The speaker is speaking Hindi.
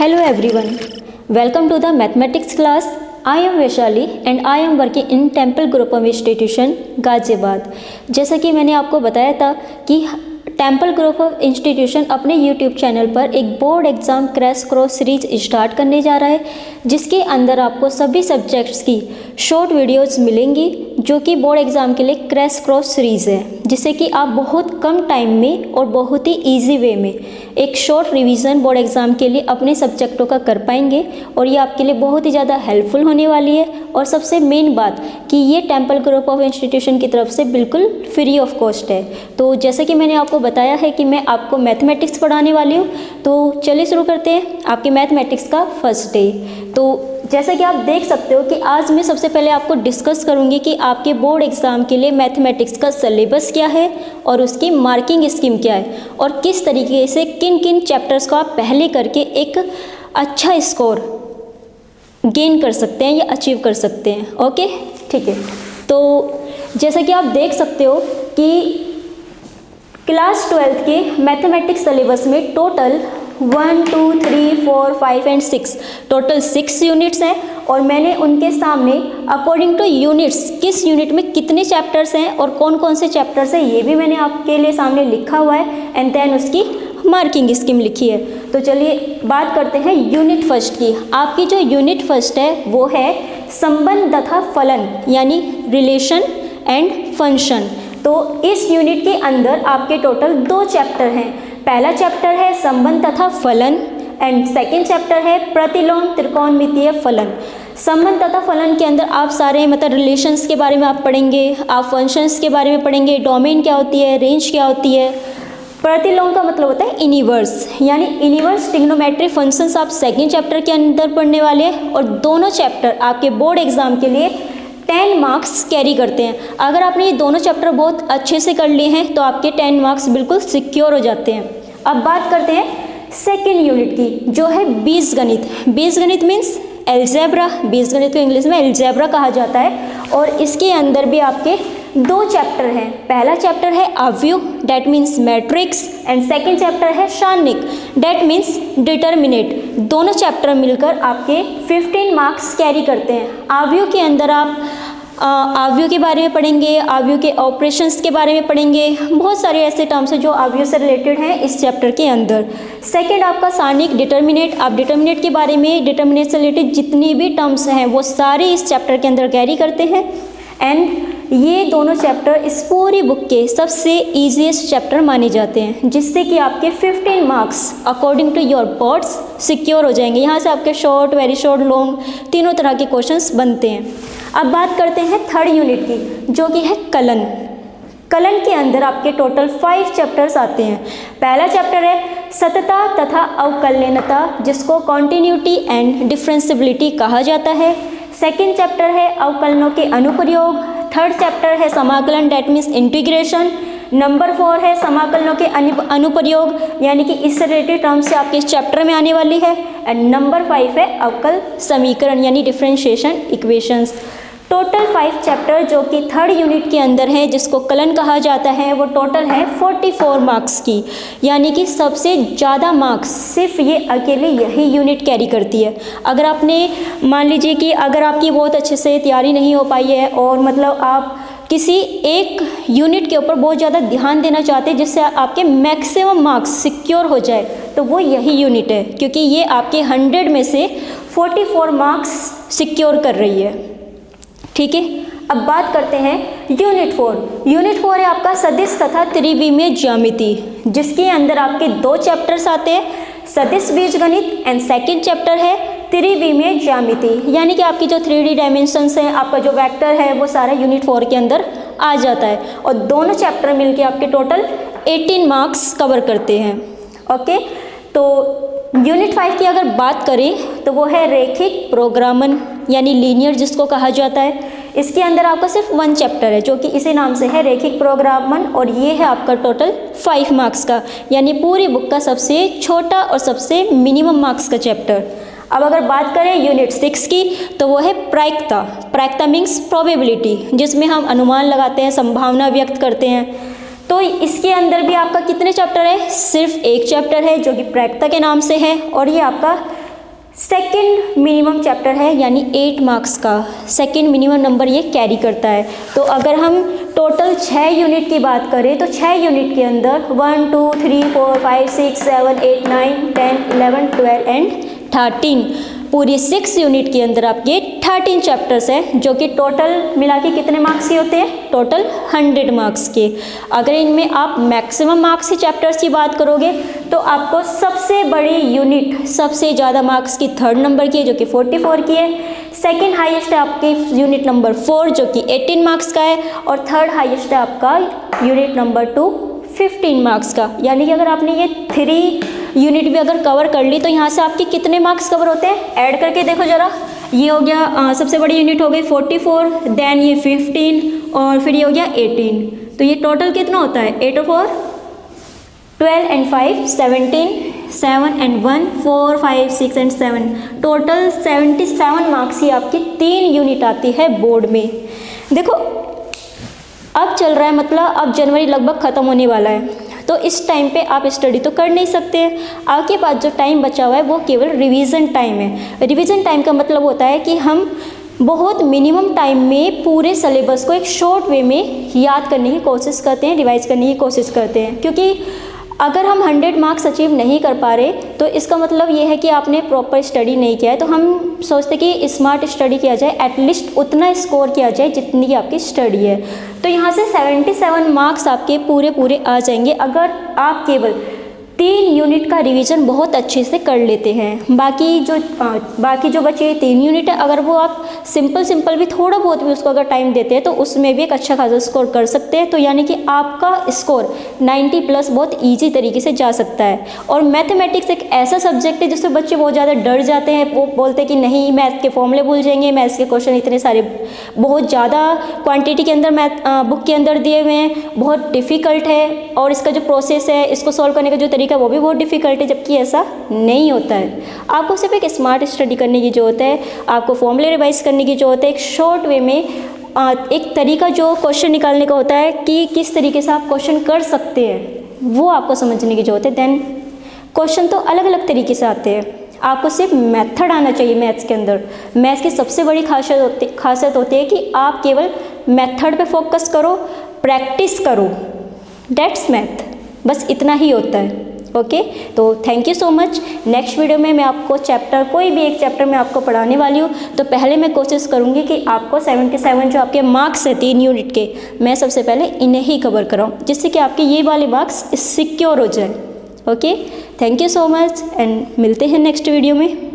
Hello everyone, welcome to the mathematics class. I am Vaishali and I am working in temple group of institution Ghaziabad. जैसा कि मैंने आपको बताया था कि टेम्पल ग्रुप ऑफ इंस्टीट्यूशन अपने यूट्यूब चैनल पर एक board exam crash course series start करने जा रहा है, जिसके अंदर आपको सभी सब्जेक्ट्स की शॉर्ट वीडियोस मिलेंगी, जो कि बोर्ड एग्ज़ाम के लिए क्रैश कोर्स सीरीज़ है, जिससे कि आप बहुत कम टाइम में और बहुत ही ईजी वे में एक शॉर्ट रिवीजन बोर्ड एग्ज़ाम के लिए अपने सब्जेक्टों का कर पाएंगे। और ये आपके लिए बहुत ही ज़्यादा हेल्पफुल होने वाली है। और सबसे मेन बात कि ये टेम्पल ग्रुप ऑफ इंस्टीट्यूशन की तरफ से बिल्कुल फ्री ऑफ कॉस्ट है। तो जैसे कि मैंने आपको बताया है कि मैं आपको मैथमेटिक्स पढ़ाने वाली हूँ, तो चलिए शुरू करते हैं आपके मैथमेटिक्स का फर्स्ट डे। तो जैसा कि आप देख सकते हो कि आज मैं सबसे पहले आपको डिस्कस करूंगी कि आपके बोर्ड एग्ज़ाम के लिए मैथमेटिक्स का सिलेबस क्या है और उसकी मार्किंग स्कीम क्या है, और किस तरीके से किन किन चैप्टर्स को आप पहले करके एक अच्छा स्कोर गेन कर सकते हैं या अचीव कर सकते हैं। ओके, ठीक है। तो जैसा कि आप देख सकते हो कि क्लास 12 के मैथमेटिक्स सिलेबस में टोटल 1, 2, 3, 4, 5 एंड 6 टोटल 6 यूनिट्स हैं। और मैंने उनके सामने अकॉर्डिंग टू यूनिट्स किस यूनिट में कितने चैप्टर्स हैं और कौन कौन से चैप्टर्स हैं, ये भी मैंने आपके लिए सामने लिखा हुआ है एंड देन उसकी मार्किंग स्कीम लिखी है। तो चलिए बात करते हैं यूनिट फर्स्ट की। आपकी जो यूनिट फर्स्ट है वो है संबंध तथा फलन, यानी रिलेशन एंड फंक्शन। तो इस यूनिट के अंदर आपके टोटल 2 चैप्टर हैं। पहला चैप्टर है संबंध तथा फलन एंड सेकेंड चैप्टर है प्रतिलोम त्रिकोणमितीय फलन। संबंध तथा फलन के अंदर आप सारे रिलेशंस के बारे में आप पढ़ेंगे, आप फंक्शंस के बारे में पढ़ेंगे, डोमेन क्या होती है, रेंज क्या होती है। प्रतिलोम का मतलब होता है इनिवर्स, यानी इनिवर्स ट्रिग्नोमेट्री फंक्शंस आप सेकेंड चैप्टर के अंदर पढ़ने वाले हैं। और दोनों चैप्टर आपके बोर्ड एग्जाम के लिए 10 मार्क्स कैरी करते हैं। अगर आपने ये दोनों चैप्टर बहुत अच्छे से कर लिए हैं तो आपके 10 मार्क्स बिल्कुल सिक्योर हो जाते हैं। अब बात करते हैं सेकेंड यूनिट की, जो है बीजगणित। बीजगणित मीन्स एल्जेब्रा, बीजगणित को इंग्लिश में एल्जेब्रा कहा जाता है। और इसके अंदर भी आपके 2 चैप्टर हैं। पहला चैप्टर है आव्यूह, that means matrix, and second chapter है शार्निक, डैट मीन्स डिटर्मिनेट। दोनों चैप्टर मिलकर आपके 15 मार्क्स कैरी करते हैं। आव्यूह के अंदर आप आव्यूह के बारे में पढ़ेंगे, आव्यूह के ऑपरेशंस के बारे में पढ़ेंगे, बहुत सारे ऐसे टर्म्स हैं जो आव्यूह से रिलेटेड हैं इस चैप्टर के अंदर। सेकंड आपका सारणिक, डिटर्मिनेट। आप डिटर्मिनेट के बारे में, डिटर्मिनेट से रिलेटेड जितनी भी टर्म्स हैं वो सारे इस चैप्टर के अंदर कैरी करते हैं। एंड ये दोनों चैप्टर इस पूरी बुक के सबसे ईजीएस्ट चैप्टर माने जाते हैं, जिससे कि आपके 15 marks according to your boards secure हो जाएंगे। यहाँ से आपके शॉर्ट, वेरी शॉर्ट, लॉन्ग तीनों तरह के क्वेश्चंस बनते हैं। अब बात करते हैं थर्ड यूनिट की, जो कि है कलन। कलन के अंदर आपके टोटल 5 चैप्टर्स आते हैं। पहला चैप्टर है सतता तथा अवकलनीयता, जिसको कॉन्टिन्यूटी एंड डिफरेंशिएबिलिटी कहा जाता है। सेकेंड चैप्टर है अवकलनों के अनुप्रयोग। थर्ड चैप्टर है समाकलन, डैट मीन्स इंटीग्रेशन। नंबर 4 है समाकलनों के अनुप्रयोग, यानी कि इससे रिलेटेड टर्म्स से आपके इस चैप्टर में आने वाली है। एंड नंबर 5 है अवकल समीकरण, यानी डिफरेंशिएशन इक्वेशंस। टोटल 5 चैप्टर जो कि थर्ड यूनिट के अंदर है, जिसको कलन कहा जाता है, वो टोटल है 44 मार्क्स की, यानी कि सबसे ज़्यादा मार्क्स सिर्फ ये अकेले यही यूनिट कैरी करती है। अगर आपने मान लीजिए कि अगर आपकी बहुत अच्छे से तैयारी नहीं हो पाई है और आप किसी एक यूनिट के ऊपर बहुत ज़्यादा ध्यान देना चाहते हैं जिससे आपके मैक्सिमम मार्क्स सिक्योर हो जाए, तो वो यही यूनिट है, क्योंकि ये आपके 100 में से 44 मार्क्स सिक्योर कर रही है। ठीक है। अब बात करते हैं यूनिट 4। यूनिट 4 है आपका सदिश तथा त्रिविमीय ज्यामिति, जिसके अंदर आपके 2 चैप्टर्स आते हैं, सदिश बीजगणित एंड सेकेंड चैप्टर है त्रिविमीय ज्यामिति, यानी कि आपकी जो 3D डायमेंशंस हैं, आपका जो वेक्टर है, वो सारा यूनिट 4 के अंदर आ जाता है। और दोनों चैप्टर मिलके आपके टोटल 18 मार्क्स कवर करते हैं। ओके, तो यूनिट 5 की अगर बात करें तो वो है रैखिक प्रोग्रामन, यानी लीनियर जिसको कहा जाता है। इसके अंदर आपका सिर्फ 1 चैप्टर है, जो कि इसी नाम से है रैखिक प्रोग्रामन, और ये है आपका टोटल 5 मार्क्स का, यानी पूरी बुक का सबसे छोटा और सबसे मिनिमम मार्क्स का चैप्टर। अब अगर बात करें यूनिट 6 की, तो वो है प्रायिकता। प्रायिकता मीन्स प्रोबेबिलिटी, जिसमें हम अनुमान लगाते हैं, संभावना व्यक्त करते हैं। तो इसके अंदर भी आपका कितने चैप्टर है? सिर्फ एक चैप्टर है जो कि प्रायिकता के नाम से है, और ये आपका सेकंड मिनिमम चैप्टर है, यानी 8 मार्क्स का सेकंड मिनिमम नंबर ये कैरी करता है। तो अगर हम टोटल 6 यूनिट की बात करें तो 6 यूनिट के अंदर 1 2 3 4 5 6 7 8 9 10 11 12 एंड 13 पूरी 6 यूनिट के अंदर आपके 13 चैप्टर्स हैं, जो कि टोटल मिला के कितने मार्क्स के होते हैं? टोटल 100 मार्क्स के। अगर इनमें आप मैक्सिमम मार्क्स के चैप्टर्स की बात करोगे तो आपको सबसे बड़ी यूनिट सबसे ज़्यादा मार्क्स की 3rd नंबर की है, जो कि 44 की है। सेकेंड हाईएस्ट है आपकी यूनिट नंबर 4 जो कि 18 मार्क्स का है, और 3rd हाईएस्ट है आपका यूनिट नंबर 2 15 मार्क्स का। यानी कि अगर आपने ये 3 यूनिट भी अगर कवर कर ली तो यहाँ से आपके कितने मार्क्स कवर होते हैं? ऐड करके देखो ज़रा। ये हो गया सबसे बड़ी यूनिट हो गई 44, देन ये 15 और फिर ये हो गया 18। तो ये टोटल कितना होता है? 8 और 4 12 and 5 17, 7 and 1 4 5 6 and 7, total 77 marks की आपकी 3 यूनिट आती है बोर्ड में। देखो अब चल रहा है, मतलब अब जनवरी लगभग ख़त्म होने वाला है, तो इस टाइम पे आप स्टडी तो कर नहीं सकते। आपके पास जो टाइम बचा हुआ है वो केवल रिवीजन टाइम है। रिवीजन टाइम का मतलब होता है कि हम बहुत मिनिमम टाइम में पूरे सिलेबस को एक शॉर्ट वे में याद करने की कोशिश करते हैं, रिवाइज करने की कोशिश करते हैं। क्योंकि अगर हम 100 मार्क्स अचीव नहीं कर पा रहे तो इसका मतलब ये है कि आपने प्रॉपर स्टडी नहीं किया है। तो हम सोचते कि स्मार्ट स्टडी किया जाए, एटलीस्ट उतना स्कोर किया जाए जितनी की आपकी स्टडी है। तो यहाँ से 77 मार्क्स आपके पूरे आ जाएंगे अगर आप केवल 3 यूनिट का रिवीजन बहुत अच्छे से कर लेते हैं। बाकी जो बचे 3 यूनिट है, अगर वो आप सिंपल भी थोड़ा बहुत भी उसको अगर टाइम देते हैं तो उसमें भी एक अच्छा खासा स्कोर कर सकते हैं। तो यानी कि आपका स्कोर 90+ बहुत ईजी तरीके से जा सकता है। और मैथमेटिक्स एक ऐसा सब्जेक्ट है जिससे बच्चे बहुत ज़्यादा डर जाते हैं। वो बोलते हैं कि नहीं, मैथ के फॉर्मूले भूल जाएंगे, मैथ्स के क्वेश्चन इतने सारे बहुत ज़्यादा क्वान्टिटी के अंदर मैथ बुक के अंदर दिए हुए हैं, बहुत डिफ़िकल्ट है, और इसका जो प्रोसेस है, इसको सॉल्व करने का जो तरीका वो भी बहुत डिफ़िकल्ट है। जबकि ऐसा नहीं होता है। आपको सिर्फ एक स्मार्ट स्टडी करने की ज़रूरत है, आपको फॉर्मूले रिवाइज करने की ज़रूरत है, एक शॉर्ट वे में एक तरीका जो क्वेश्चन निकालने का होता है कि किस तरीके से आप क्वेश्चन कर सकते हैं, वो आपको समझने की ज़रूरत है। देन क्वेश्चन तो अलग अलग तरीके से आते हैं, आपको सिर्फ मेथड आना चाहिए। मैथ्स के अंदर मैथ्स की सबसे बड़ी खासियत होती है कि आप केवल मेथड पे फोकस करो, प्रैक्टिस करो, दैट्स मैथ, बस इतना ही होता है। ओके, तो thank you so much. Next video में मैं आपको कोई भी एक चैप्टर में आपको पढ़ाने वाली हूँ। तो पहले मैं कोशिश करूँगी कि आपको 77 जो आपके मार्क्स है 3 यूनिट के, मैं सबसे पहले इन्हें ही कवर कराऊँ, जिससे कि आपके ये वाले मार्क्स सिक्योर हो जाए। Okay, thank you so much and मिलते हैं नेक्स्ट वीडियो में।